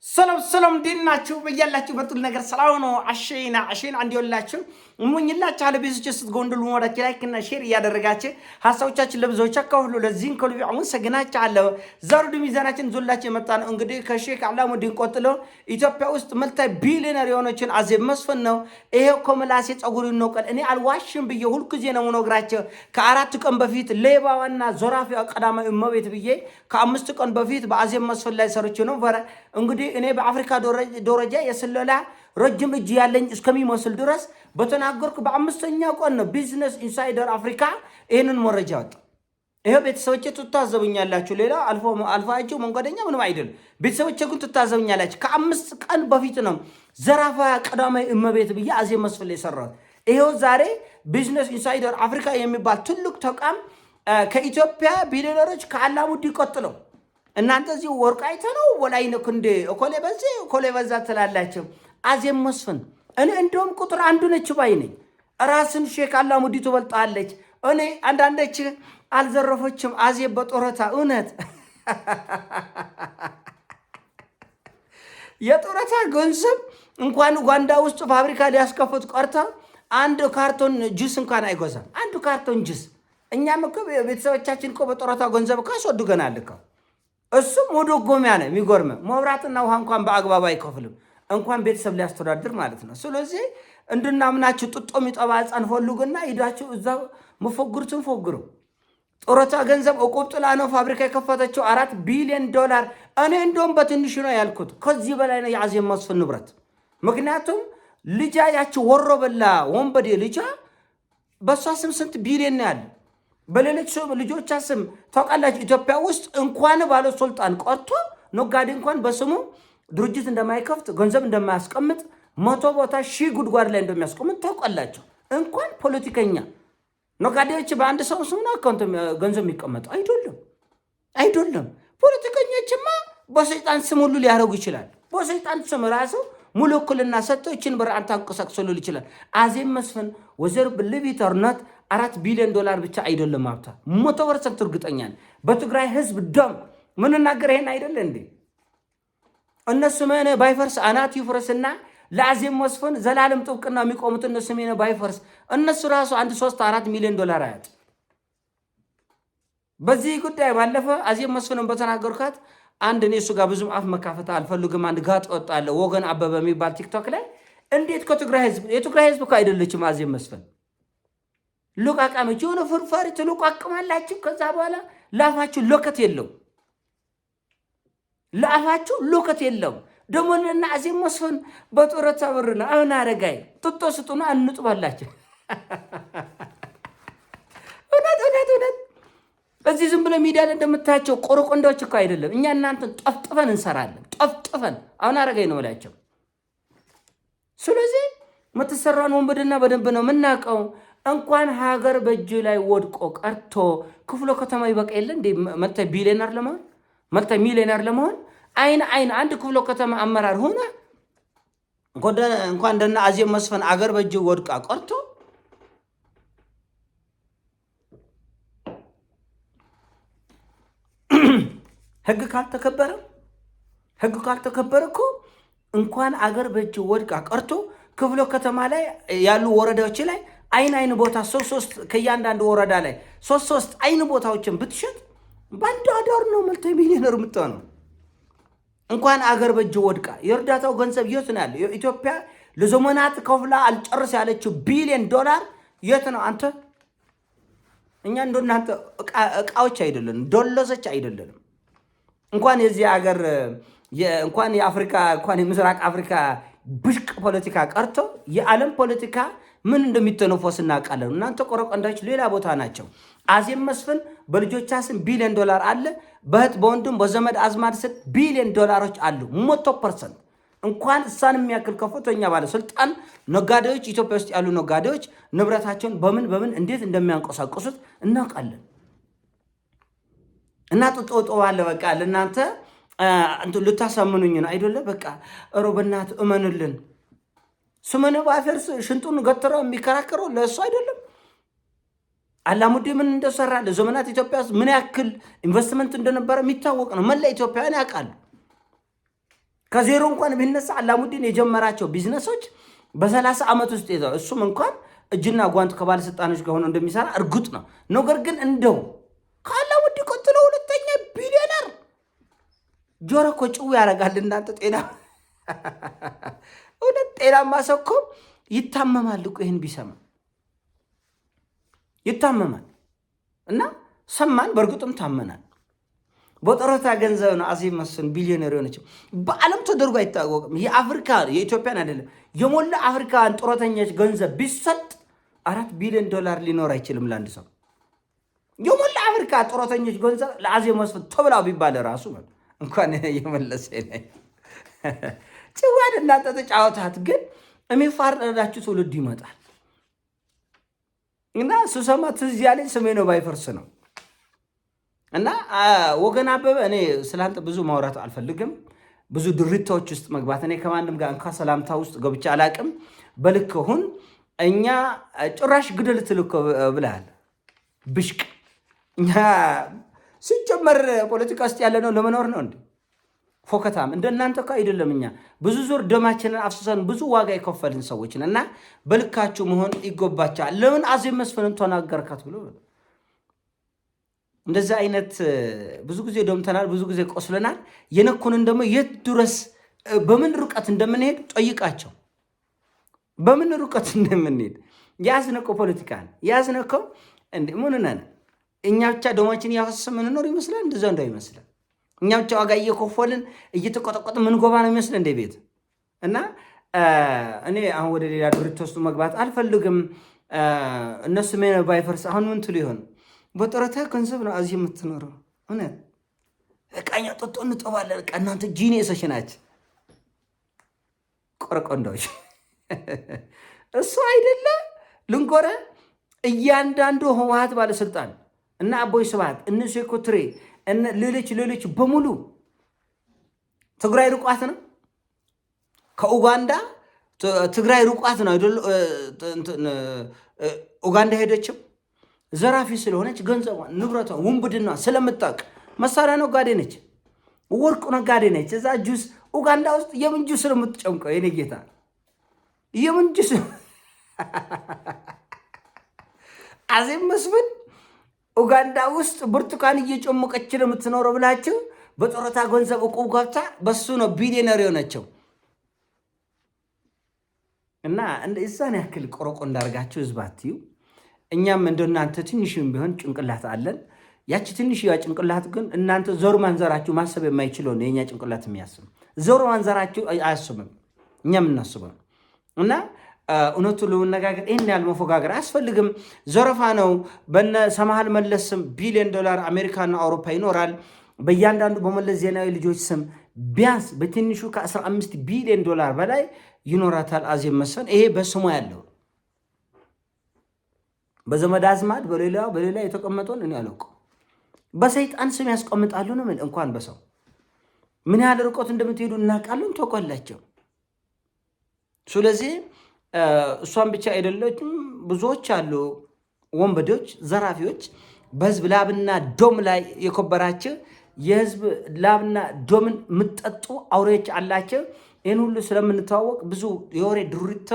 ሰላም ዲናችሁ በያላችሁ በጥል ነገር ሰላም ነው። አሸና እንዲወላችሁ ሙኝላችሁ አለ ቤዝች ስትጎንደሉ ወዳች ላይክ እና ሼር ያደረጋችሁ ሐሳቦቻችን ለብዙዎች አካፍሉ። ለዚህን ከልቢ አሁን ሰግናችኋለሁ። ዛሬ ሚዛናችን ዞላችሁ የመጣ ነው እንግዲህ ከሼክ አላሙዲን ቆጥሎ ኢትዮጵያ ውስጥ መልቲ ቢሊየነር የሆነችን አዜብ መስፍን ነው። ይሄው ኮምላሴ ጸጉሩ ይነቀል እኔ አልዋሽም ብዬ ሁሉ ጊዜ ነው የምነግራችሁ። ከአራት ቀን በፊት ሌባዋና ዞራፊዋ ቀዳማዊ እመቤት ብዬ ከአምስት ቀን በፊት በአዜብ መስፍን ላይ ሰርቼ ነው እንግዲህ እኔ በአፍሪካ ደረጃ የስለላ ረጅም እጅ ያለኝ እስከሚመስል ድረስ በተናገርኩ በአምስተኛው ቀን ነው ቢዝነስ ኢንሳይደር አፍሪካ ይሄንን መረጃ ወጣ። ይሄ ቤተሰቦቼ ትታዘቡኛላችሁ። ሌላ አልፋችሁ መንገደኛ ምንም አይደል። ቤተሰቦቼ ግን ትታዘቡኛላችሁ። ከአምስት ቀን በፊት ነው ዘራፋ ቀዳማዊ እመቤት ብዬ አዜብ መስፍን ላይ ሰራው። ይሄው ዛሬ ቢዝነስ ኢንሳይደር አፍሪካ የሚባል ትልቅ ተቋም ከኢትዮጵያ ቢሊዮነሮች ከአላሙዲ ቀጥለው እናንተ እዚህ ወርቅ አይተነው ወላይነ ክንዴ እኮሌ በዛ ትላላችሁ። አዜብ መስፍን እኔ እንደውም ቁጥር አንዱ ነች ባይ ነኝ። ራስን ሼክ አላሙዲ ትበልጣለች። እኔ አንዳንዶች አልዘረፈችም አዜብ በጦረታ እውነት የጦረታ ገንዘብ እንኳን ኡጋንዳ ውስጥ ፋብሪካ ሊያስከፍት ቀርታ አንድ ካርቶን ጁስ እንኳን አይገዛም። አንዱ ካርቶን ጁስ እኛም እኮ ቤተሰቦቻችን እኮ በጦረታ ገንዘብ እኮ አስወድገናል እኮ። እሱም ወዶጎሚያ ነው። የሚጎርም መብራትና ውሃ እንኳን በአግባቡ አይከፍልም እንኳን ቤተሰብ ሊያስተዳድር ማለት ነው። ስለዚህ እንድናምናችሁ ጥጦ የሚጠባ ሕፃን ፈልጉና ሂዳችሁ እዛ መፎግሩትን ፎግሩ። ጡረታ ገንዘብ እቁብ ጥላ ነው ፋብሪካ የከፈተችው $4 ቢሊዮን። እኔ እንደውም በትንሹ ነው ያልኩት፣ ከዚህ በላይ ነው የአዜብ መስፍን ንብረት። ምክንያቱም ልጃ ያቺ ወሮ በላ ወንበዴ ልጃ በሷ ስም ስንት ቢሊዮን ነው ያለ። በሌሎች ልጆቿ ስም ታውቃላችሁ። ኢትዮጵያ ውስጥ እንኳን ባለስልጣን ቀርቶ ነጋዴ እንኳን በስሙ ድርጅት እንደማይከፍት ገንዘብ እንደማያስቀምጥ 100 ቦታ 1000 ጉድጓድ ላይ እንደሚያስቀምጥ ታውቃላችሁ። እንኳን ፖለቲከኛ ነጋዴዎች በአንድ ሰው ስም ነው አካውንት ገንዘብ የሚቀመጡ አይደለም። ፖለቲከኞችማ በሰይጣን ስም ሁሉ ሊያደርጉ ይችላል። በሰይጣን ስም ራሱ ሙሉ እኩልና ሰጥቶ ይችን ብር አንተ አንቀሳቅሶ ሊል ይችላል። አዜብ መስፍን ወዘር ብልቢት ኦርናት $4 ቢሊዮን ብቻ አይደለም ሀብታ 100% እርግጠኛ ነኝ። በትግራይ ህዝብ ደም ምንናገር ይሄን አይደለ እንዴ? እነሱ ምን ባይፈርስ አናት ይፍረስና ለአዜብ መስፍን ዘላለም ጥብቅና የሚቆሙት እነሱ ምን ባይፈርስ እነሱ ራሱ $3-4 ሚሊዮን አያጥ። በዚህ ጉዳይ ባለፈ አዜብ መስፍንን በተናገርካት አንድ እኔ እሱ ጋር ብዙም አፍ መካፈት አልፈልግም። አንድ ጋጥ ወጣለ ወገን አበበ የሚባል ቲክቶክ ላይ እንዴት ከትግራይ ህዝብ የትግራይ ህዝብ እኮ አይደለችም አዜብ መስፍን ሉቃቃመች የሆነ ፍርፋሪ ትሉቃቅማላችሁ። ከዛ በኋላ ላፋችሁ ሎከት የለው ለአፋችሁ ሎከት የለው። ደግሞ እና አዜብ መስፍን በጦረታ ብር ነው አሁን አረጋይ ጥጦ ስጡና እንጥባላችሁ። እውነት እዚህ ዝም ብለ ሚዲያ ላይ እንደምታያቸው ቆረቆንዳዎች እኮ አይደለም። እኛ እናንተን ጠፍጥፈን እንሰራለን። ጠፍጥፈን አሁን አረጋይ ነው ብላቸው። ስለዚህ የምትሰራውን ወንበድና በደንብ ነው የምናውቀው። እንኳን ሀገር በእጅ ላይ ወድቆ ቀርቶ ክፍለ ከተማ ይበቃ የለ እንዴ መልቲ ሚሊዮነር ለመሆን አይን አንድ ክፍለ ከተማ አመራር ሆነ እንኳን እንደና አዜብ መስፍን አገር በእጅ ወድቃ ቀርቶ ህግ ካልተከበረ እኮ እንኳን አገር በእጅ ወድቃ ቀርቶ ክፍለ ከተማ ላይ ያሉ ወረዳዎች ላይ አይን ቦታ ሶስት ከያንዳንዱ ወረዳ ላይ ሶስት አይን ቦታዎችን ብትሸጥ ባንድ አዳር ነው መልቲ ሚሊዮነር የምትሆነው። እንኳን አገር በእጅ ወድቃ የእርዳታው ገንዘብ የት ነው ያለው? ኢትዮጵያ ለዘመናት ከፍላ አልጨርስ ያለችው $1 ቢሊዮን የት ነው? አንተ እኛ እንደናንተ እቃዎች አይደለም፣ ዶሎዞች አይደለም። እንኳን የዚህ ሀገር እንኳን የአፍሪካ እንኳን የምስራቅ አፍሪካ ብሽቅ ፖለቲካ ቀርቶ የዓለም ፖለቲካ ምን እንደሚተነፈስ እናውቃለን። እናንተ ቆረቆንዳች ሌላ ቦታ ናቸው። አዜብ መስፍን በልጆቿ ስም $1 ቢሊዮን አለ። በእህት በወንድም በዘመድ አዝማድ ስም $1 ቢሊዮን አሉ 100%። እንኳን እሷን የሚያክል ከፍተኛ ባለስልጣን ነጋዴዎች ኢትዮጵያ ውስጥ ያሉ ነጋዴዎች ንብረታቸውን በምን እንዴት እንደሚያንቀሳቅሱት እናውቃለን። እና ጥጦጦ ባለ በቃ ለእናንተ ልታሳምኑኝ ነው አይደለ? በቃ ሮበናት እመኑልን። ስመነ ባፈርስ ሽንጡን ገትረው የሚከራከረው ለእሱ አይደለም። አላሙዲ ምን እንደሰራ ለዘመናት ኢትዮጵያ ውስጥ ምን ያክል ኢንቨስትመንት እንደነበረ የሚታወቅ ነው። መላ ኢትዮጵያውያን ያውቃሉ። ከዜሮ እንኳን ቢነሳ አላሙዲን የጀመራቸው ቢዝነሶች በ30 ዓመት ውስጥ እሱም እንኳን እጅና ጓንት ከባለስልጣኖች ጋር ሆኖ እንደሚሰራ እርግጥ ነው። ነገር ግን እንደው ከአላሙዲ ቀጥሎ ሁለተኛ ቢሊዮነር ጆሮ እኮ ጭው ያደርጋል። እናንተ ጤና እውነት ጤናማ ሰው እኮ ይታመማል እኮ ይህን ቢሰማ ይታመማል። እና ሰማን፣ በእርግጥም ታመናል። በጡረታ ገንዘብ ነው አዜብ መስፍን ቢሊዮነር የሆነችው። በዓለም ተደርጎ አይታወቅም። የአፍሪካ የኢትዮጵያን አይደለም የሞላ አፍሪካን ጡረተኞች ገንዘብ ቢሰጥ $4 ቢሊዮን ሊኖር አይችልም ለአንድ ሰው። የሞላ አፍሪካ ጡረተኞች ገንዘብ ለአዜብ መስፍን ተብላው ቢባል ራሱ እንኳን የመለሰ ነኝ ጭዋድ እናንተ ተጫወታት። ግን የሚፋረዳችሁ ትውልድ ይመጣል። እና ስሰማ ትዝ ያለኝ ስሜ ነው ባይፈርስ ነው። እና ወገን አበበ እኔ ስላንተ ብዙ ማውራት አልፈልግም፣ ብዙ ድሪታዎች ውስጥ መግባት እኔ ከማንም ጋር እንኳ ሰላምታ ውስጥ ገብቼ አላቅም። በልክ ሁን። እኛ ጭራሽ ግደል ትልኮ ብለሃል ብሽቅ። እኛ ሲጀመር ፖለቲካ ውስጥ ያለ ነው ለመኖር ነው እንዴ? ፎከታም እንደናንተ እኮ አይደለም። እኛ ብዙ ዙር ደማችንን አፍስሰን ብዙ ዋጋ የከፈልን ሰዎችን እና በልካችሁ መሆን ይገባችኋል። ለምን አዜብ መስፍንን ተናገርካት ብሎ እንደዚህ አይነት ብዙ ጊዜ ደምተናል፣ ብዙ ጊዜ ቆስለናል። የነኩንን ደግሞ የት ድረስ በምን ርቀት እንደምንሄድ ጠይቃቸው። በምን ርቀት እንደምንሄድ ያዝነቀው ፖለቲካን ያዝነቀው እንዴ ምን ነን እኛ ብቻ ደማችን ያፈሰሰ ምንኖር ይመስላል። እንደዛ እንዳው ይመስላል። እኛ ብቻ ዋጋ እየከፈልን እየተቆጠቆጠ ምን ጎባ ነው የሚመስል እንደ ቤት እና እኔ አሁን ወደ ሌላ ድርጅት ውስጥ መግባት አልፈልግም። እነሱ ምን ባይፈርስ አሁን ምን ትሉ ይሆን? በጡረታ ገንዘብ ነው እዚህ የምትኖረው። እውነት እቃኛ ጦጦ እንጠባለን። በቃ እናንተ ጂኒየሶች ናችሁ፣ ቆረቆንዳዎች። እሱ አይደለ ልንጎረ እያንዳንዱ ህወሓት ባለስልጣን እና አቦይ ስብሃት እነ ሴኮትሬ እነ ሌሎች በሙሉ ትግራይ ርቋት ነው። ከኡጋንዳ ትግራይ ርቋት ነው አይደል? ኡጋንዳ ሄደችው ዘራፊ ስለሆነች ገንዘቧን ንብረቷን ውንብድና ስለምታውቅ መሳሪያ ነጋዴ ነች፣ ወርቅ ነጋዴ ነች። እዛ ጁስ ኡጋንዳ ውስጥ የምን ጁስ ነው የምትጨምቀው? የኔ ጌታ የምን ጁስ? አዜብ መስፍን ኡጋንዳ ውስጥ ብርቱካን እየጨመቀች ነው የምትኖረው ብላችሁ በጡረታ ገንዘብ እቁብ ገብታ በሱ ነው ቢሊዮነር የሆነችው። እና እዛን ያክል ቆረቆ እንዳርጋችሁ ህዝባትዩ እኛም እንደናንተ ትንሽም ቢሆን ጭንቅላት አለን። ያቺ ትንሽ ጭንቅላት ግን እናንተ ዞር ማንዘራችሁ ማሰብ የማይችለው ነው የኛ ጭንቅላት የሚያስብ። ዞር ማንዘራችሁ አያስብም፣ እኛም እናስበው። እና እውነቱ ለመነጋገር ይህን ያህል መፎጋገር አያስፈልግም። ዘረፋ ነው። በነ ሰማሃል መለስ ስም $1 ቢሊዮን አሜሪካና አውሮፓ ይኖራል። በእያንዳንዱ በመለስ ዜናዊ ልጆች ስም ቢያንስ በትንሹ $15 ቢሊዮን በላይ ይኖራታል አዜብ መስፍን። ይሄ በስሙ ያለው በዘመድ አዝማድ በሌላ የተቀመጠውን እኔ አላውቅም። በሰይጣን ስም ያስቀምጣሉ ነው ምን እንኳን በሰው ምን ያህል ርቆት እንደምትሄዱ እናውቃለን። ተቆላቸው። ስለዚህ እሷን ብቻ አይደለችም፣ ብዙዎች አሉ ወንበዴዎች፣ ዘራፊዎች በህዝብ ላብና ዶም ላይ የከበራቸው የህዝብ ላብና ዶምን የምትጠጡ አውሬዎች አላቸው። ይህን ሁሉ ስለምንተዋወቅ ብዙ የወሬ ድሪቶ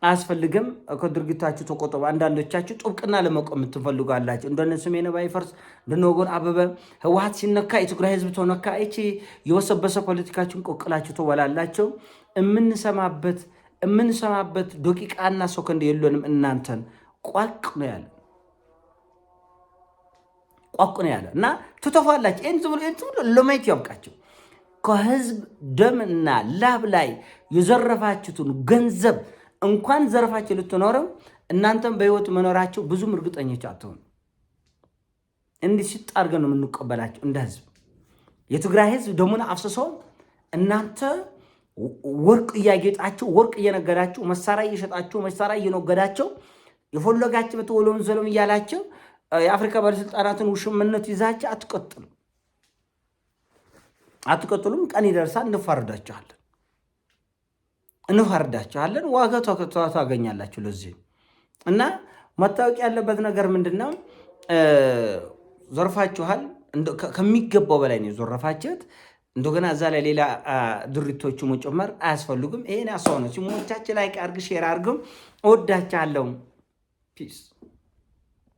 አያስፈልግም። ከድርጊታችሁ ተቆጠቡ። አንዳንዶቻችሁ ጥብቅና ለመቆም የምትፈልጉ አላችሁ። እንደነ ስሜነ ባይፈርስ እንደነ ወገን አበበ ህወሓት ሲነካ የትግራይ ህዝብ ተነካ። እቺ የወሰበሰ ፖለቲካችሁን ቆቅላችሁ ተወላላችሁ። የምንሰማበት ደቂቃና ሰከንድ የለንም። እናንተን ቋቅ ነው ያለ እና ትተፋላችሁ። ይህን ዝም ብሎ ለማየት ያብቃችሁ። ከህዝብ ደምና ላብ ላይ የዘረፋችሁትን ገንዘብ እንኳን ዘረፋችሁ ልትኖረው እናንተም በህይወት መኖራችሁ ብዙም እርግጠኞች አትሆኑ። እንዲህ ሲጣርገን ነው የምንቀበላችሁ እንደ ህዝብ። የትግራይ ህዝብ ደሙን አፍስሶ እናንተ ወርቅ እያጌጣችሁ ወርቅ እየነገዳችሁ መሳሪያ እየሸጣችሁ መሳሪያ እየነገዳችሁ የፈለጋችሁ በተወለውን ዘለም እያላችሁ የአፍሪካ ባለስልጣናትን ውሽምነት ይዛችሁ አትቀጥሉም። ቀን ይደርሳል፣ እንፋርዳችኋለን። ዋጋ ታገኛላችሁ። ለዚህ እና መታወቅ ያለበት ነገር ምንድነው? ዘርፋችኋል፣ ከሚገባው በላይ ነው ዘረፋችሁት። እንደገና እዛ ላይ ሌላ ድሪቶቹ መጨመር አያስፈልጉም። ይሄን ያሰው ነው። ሲሞቻችን ላይ አርግ ሼር አርግም። እወዳችኋለሁ። ፒስ